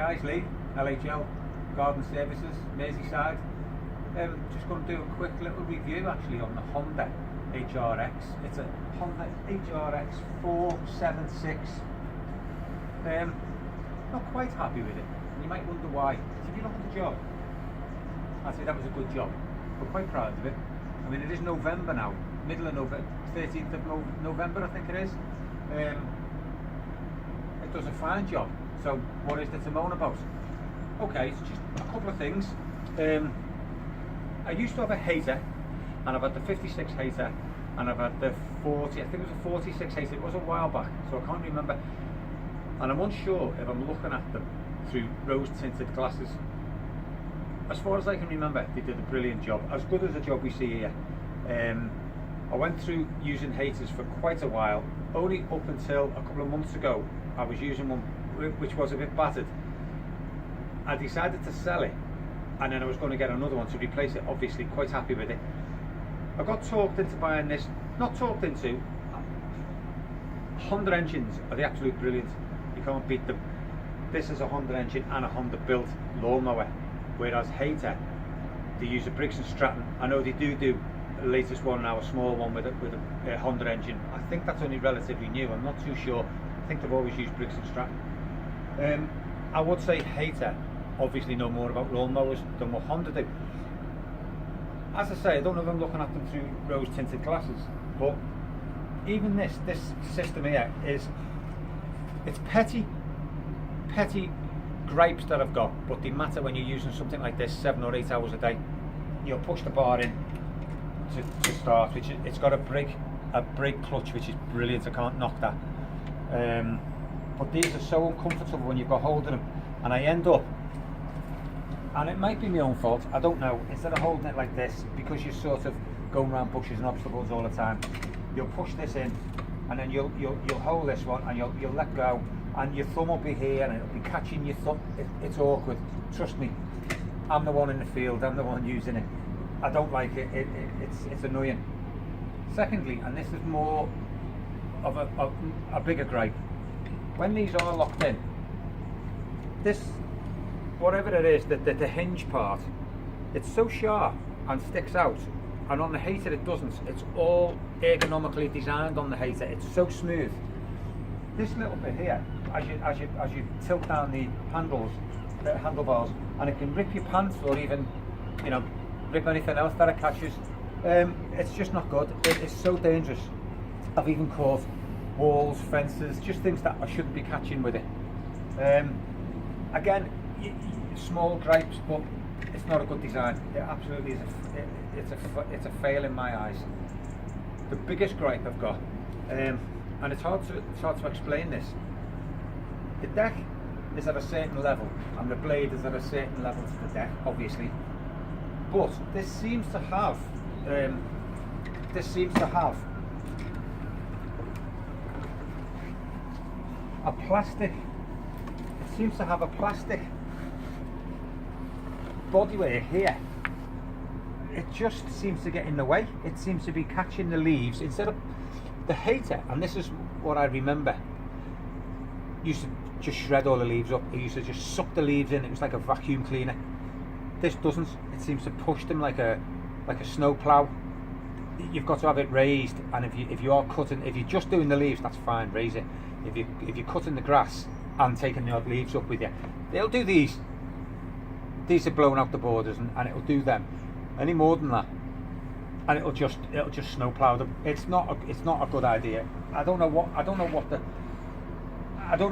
guys, Lee, LHL Garden Services, Merseyside. Just going to do a quick little review actually on the Honda HRX. It's a Honda HRX 476. Not quite happy with it. You might wonder why. So if you look at the job, I'd say that was a good job. We're quite proud of it. I mean, it is November now, middle of November, 13th of November I think it is. It does a fine job. So what is there to moan about? Okay, it's just a couple of things. I used to have a Hayter, and I've had the 56 Hayter, and I've had the 40, I think it was a 46 Hayter. It was a while back, so I can't remember. And I'm unsure if I'm looking at them through rose tinted glasses. As far as I can remember, they did a brilliant job, as good as the job we see here. I went through using Hayters for quite a while. Only up until a couple of months ago, I was using one which was a bit battered. I decided to sell it, and then I was going to get another one to replace it. Obviously, quite happy with it. I got talked into buying this. Not talked into. Honda engines are the absolute brilliant. You can't beat them. This is a Honda engine and a Honda built lawnmower, whereas Hayter, they use a Briggs & Stratton. I know they do the latest one now, a small one with a Honda engine. I think that's only relatively new. I'm not too sure. I think they've always used Briggs & Stratton. I would say Hayter obviously know more about lawnmowers than what Honda do. As I say, I don't know if I'm looking at them through rose tinted glasses, but even this system here it's petty gripes that I've got, but they matter when you're using something like this 7 or 8 hours a day. You'll push the bar in to start, which it's got a brake clutch, which is brilliant. I can't knock that. But these are so uncomfortable when you've got hold of them, and I end up, and it might be my own fault, I don't know, instead of holding it like this, because you're sort of going around bushes and obstacles all the time, you'll push this in, and then you'll hold this one, and you'll let go, and your thumb will be here, and it'll be catching your thumb. It's awkward. Trust me, I'm the one in the field, I'm the one using it. I don't like it. It's annoying. Secondly, and this is more of a bigger gripe, when these are locked in, this, whatever it is, the hinge part, it's so sharp and sticks out, and on the Hayter it doesn't. It's all ergonomically designed on the Hayter. It's so smooth. This little bit here, as you tilt down the handlebars, and it can rip your pants, or even, you know, rip anything else that it catches. It's just not good. It's so dangerous. I've even caught walls, fences, just things that I shouldn't be catching with it. Again, small gripes, but it's not a good design. It absolutely is. It's a fail in my eyes. The biggest gripe I've got, and it's hard to explain this. The deck is at a certain level, and the blade is at a certain level to the deck, obviously. But this seems to have a plastic. It seems to have a plastic bodywear here. It just seems to get in the way. It seems to be catching the leaves instead of the Hayter. And this is what I remember. Used to just shred all the leaves up. It used to just suck the leaves in. It was like a vacuum cleaner. This doesn't. It seems to push them like a snow plough. You've got to have it raised, and if you are cutting, if you're just doing the leaves, that's fine, raise it. If you're cutting the grass and taking the odd leaves up with you, they'll do these. These are blowing out the borders, and it'll do them. Any more than that, and it'll just snow plough them. It's not a good idea. I don't know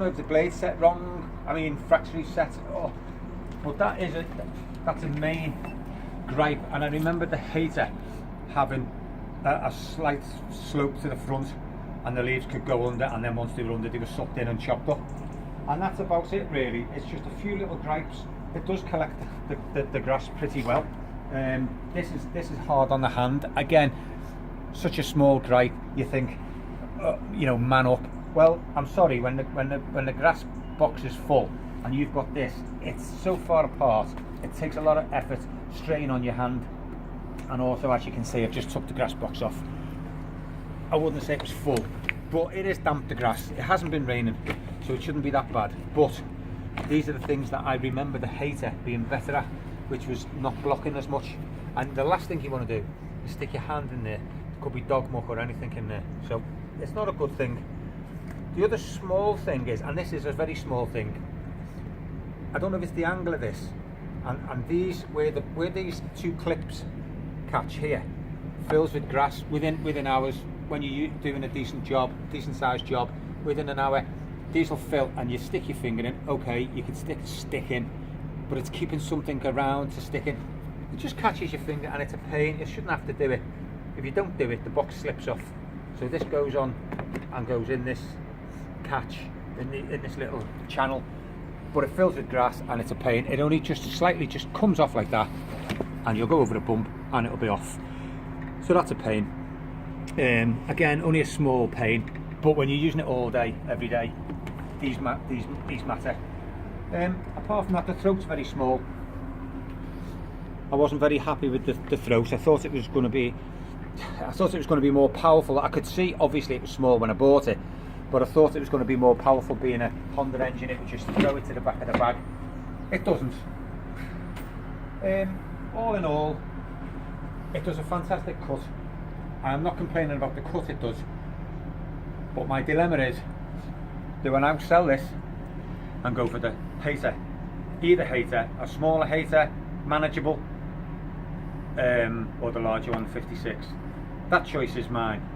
if the blade's set wrong. I mean, factory set. Oh, but that's a main gripe. And I remember the Hayter having a slight slope to the front, and the leaves could go under, and then once they were under, they were sucked in and chopped up. And that's about it, really. It's just a few little gripes. It does collect the grass pretty well. This is hard on the hand. Again, such a small gripe. You think, you know, man up. Well, I'm sorry. When the grass box is full, and you've got this, it's so far apart. It takes a lot of effort, strain on your hand. And also, as you can see, I've just took the grass box off. I wouldn't say it was full, but it is damp, the grass. It hasn't been raining, so it shouldn't be that bad. But these are the things that I remember the Hayter being better at, which was not blocking as much. And the last thing you want to do is stick your hand in there. It could be dog muck or anything in there, so it's not a good thing. The other small thing is, and this is a very small thing, I don't know if it's the angle of this, and these where these two clips catch here fills with grass within hours. When you're doing a decent sized job, within an hour these will fill, and you stick your finger in. Okay, you can stick in, but it's keeping something around to stick in. It just catches your finger and it's a pain. You shouldn't have to do it. If you don't do it, the box slips off. So this goes on and goes in this catch in this little channel, but it fills with grass and it's a pain. It only just slightly just comes off like that, and you'll go over a bump and it'll be off. So that's a pain. Again, only a small pain, but when you're using it all day, every day, these matter. Apart from that, the throat's very small. I wasn't very happy with the throat. I thought it was going to be more powerful. I could see, obviously, it was small when I bought it, but I thought it was going to be more powerful, being a Honda engine. It would just throw it to the back of the bag. It doesn't. All in all, it does a fantastic cut. I'm not complaining about the cut it does, but my dilemma is, do I now sell this and go for the Hayter? Either Hayter, a smaller Hayter, manageable, or the larger one, 56. That choice is mine,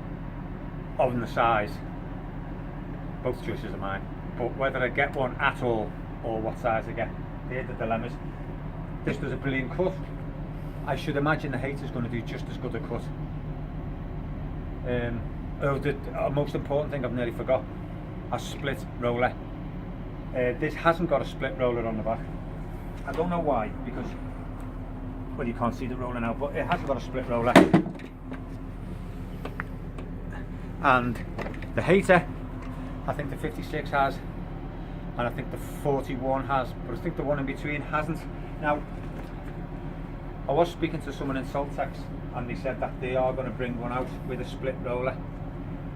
on the size. Both choices are mine, but whether I get one at all or what size I get, they're the dilemmas. This does a brilliant cut. I should imagine the Hayter's going to do just as good a cut. The most important thing I've nearly forgot, a split roller. This hasn't got a split roller on the back. I don't know why, because, well, you can't see the roller now, but it hasn't got a split roller. And the Hayter, I think the 56 has, and I think the 41 has, but I think the one in between hasn't. Now, I was speaking to someone in Saltex, and they said that they are going to bring one out with a split roller.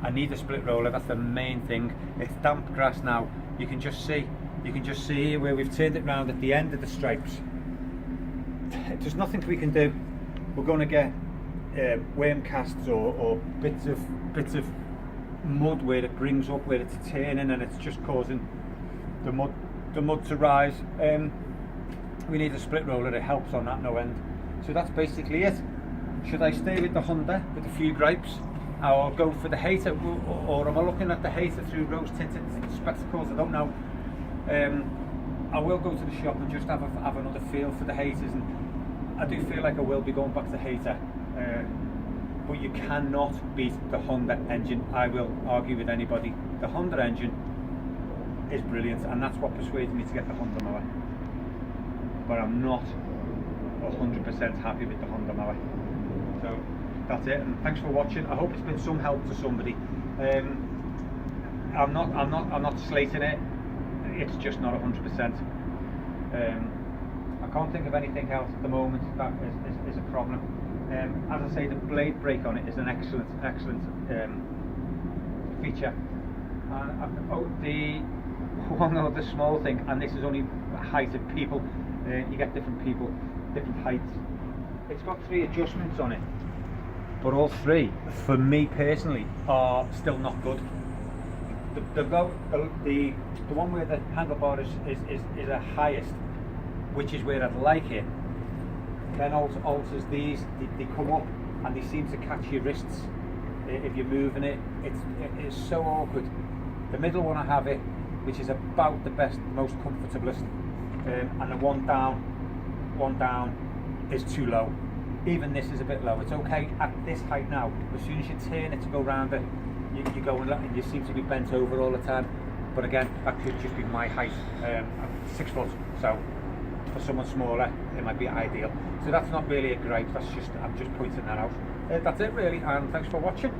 I need a split roller, that's the main thing. It's damp grass now. You can just see here where we've turned it round at the end of the stripes. There's nothing we can do. We're going to get worm casts or bits of mud where it brings up, where it's turning and it's just causing the mud to rise. We need a split roller. It helps on that no end. So that's basically it. Should I stay with the Honda with a few gripes, or go for the Hayter, or am I looking at the Hayter through rose tinted spectacles? I don't know. I will go to the shop and just have another feel for the Hayters, and I do feel like I will be going back to Hayter. But you cannot beat the Honda engine. I will argue with anybody. The Honda engine is brilliant, and that's what persuaded me to get the Honda mower. But I'm not 100% happy with the Honda mower. So that's it, and thanks for watching. I hope it's been some help to somebody. I'm not slating it. It's just not 100%. I can't think of anything else at the moment that is a problem. As I say, the blade brake on it is an excellent feature. The one other small thing, and this is only height of people. You get different people, different heights. It's got 3 adjustments on it, but all 3, for me personally, are still not good. The one where the handlebar is the highest, which is where I'd like it, then alters these. They come up and they seem to catch your wrists if you're moving it. It is so awkward. The middle one I have it, which is about the best, most comfortablest, and the one down is too low. Even this is a bit low. It's okay at this height now. As soon as you turn it to go round it, you go and you seem to be bent over all the time. But again, that could just be my height. I'm 6 foot, so for someone smaller, it might be ideal. So that's not really a gripe. I'm just pointing that out. That's it really, and thanks for watching.